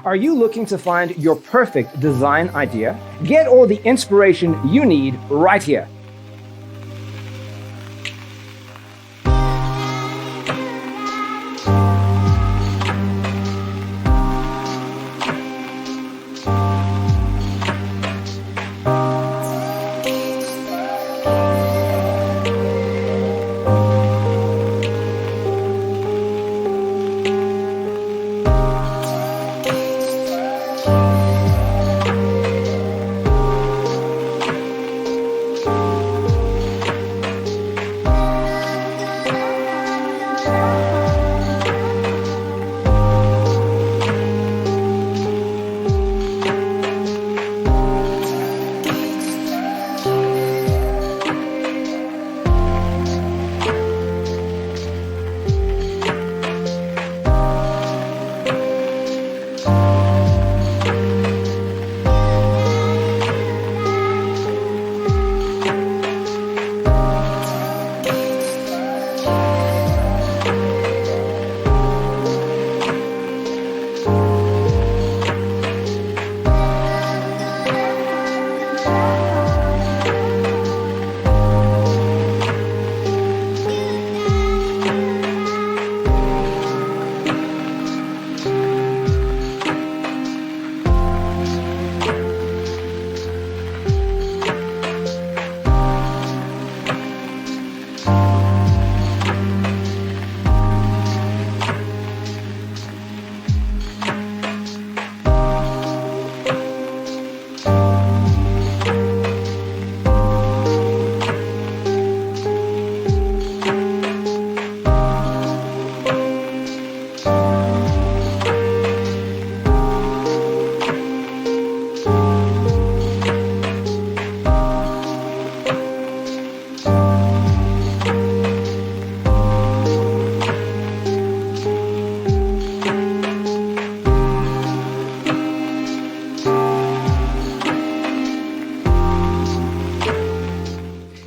Are you looking to find your perfect design idea? Get all the inspiration you need right here.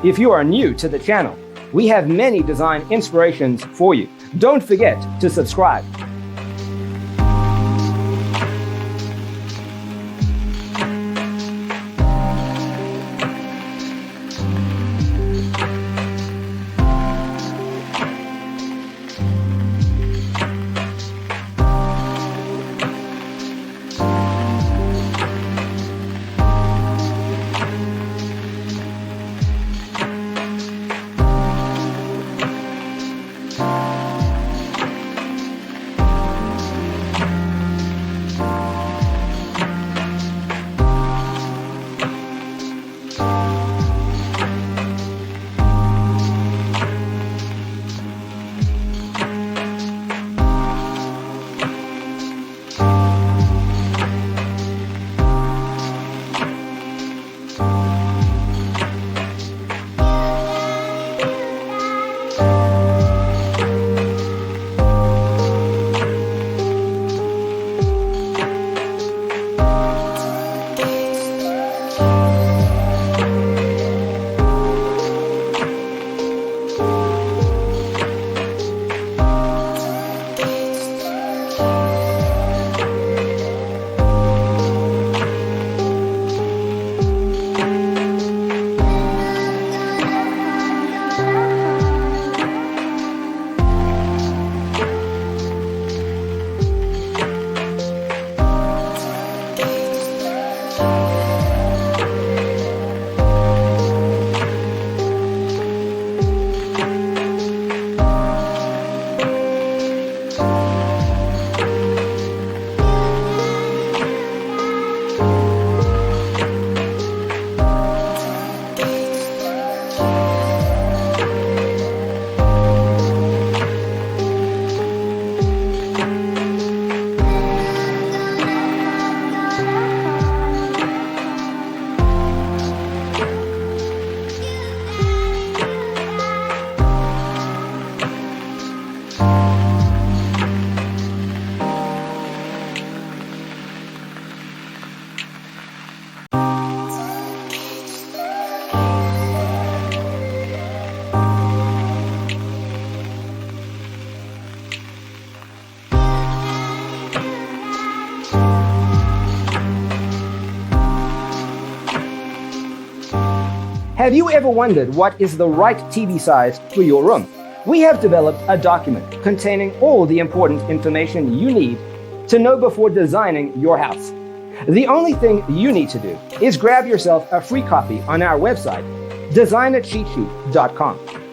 If you are new to the channel, we have many design inspirations for you. Don't forget to subscribe. Have you ever wondered what is the right TV size for your room? We have developed a document containing all the important information you need to know before designing your house. The only thing you need to do is grab yourself a free copy on our website, designercheatsheet.com.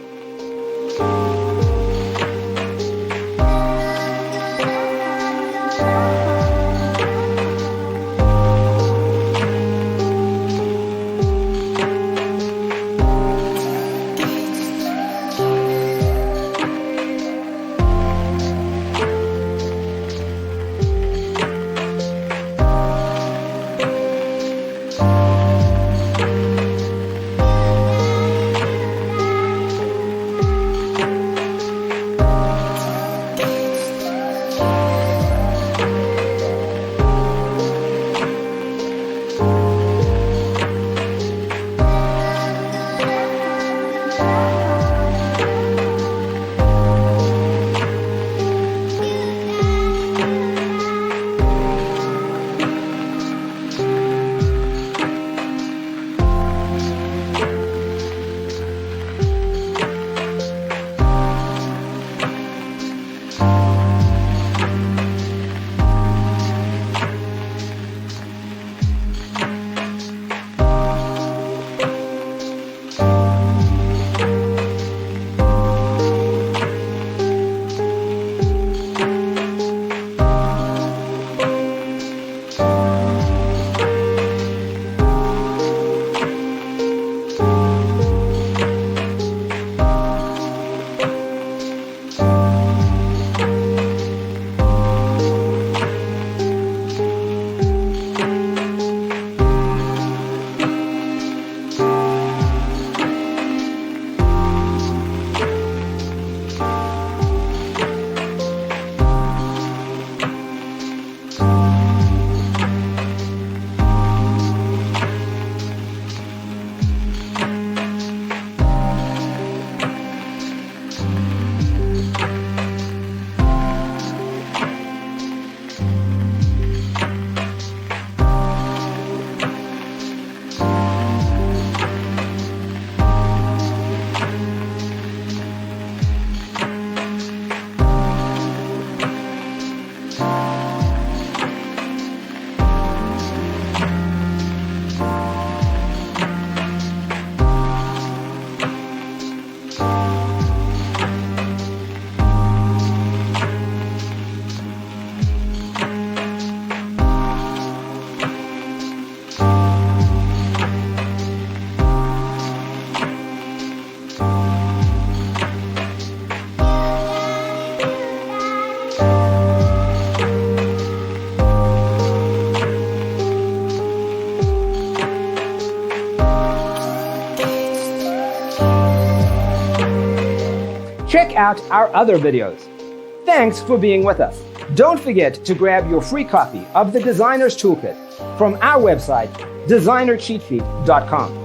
Check out our other videos. Thanks for being with us. Don't forget to grab your free copy of the Designer's Toolkit from our website, designercheatsheet.com.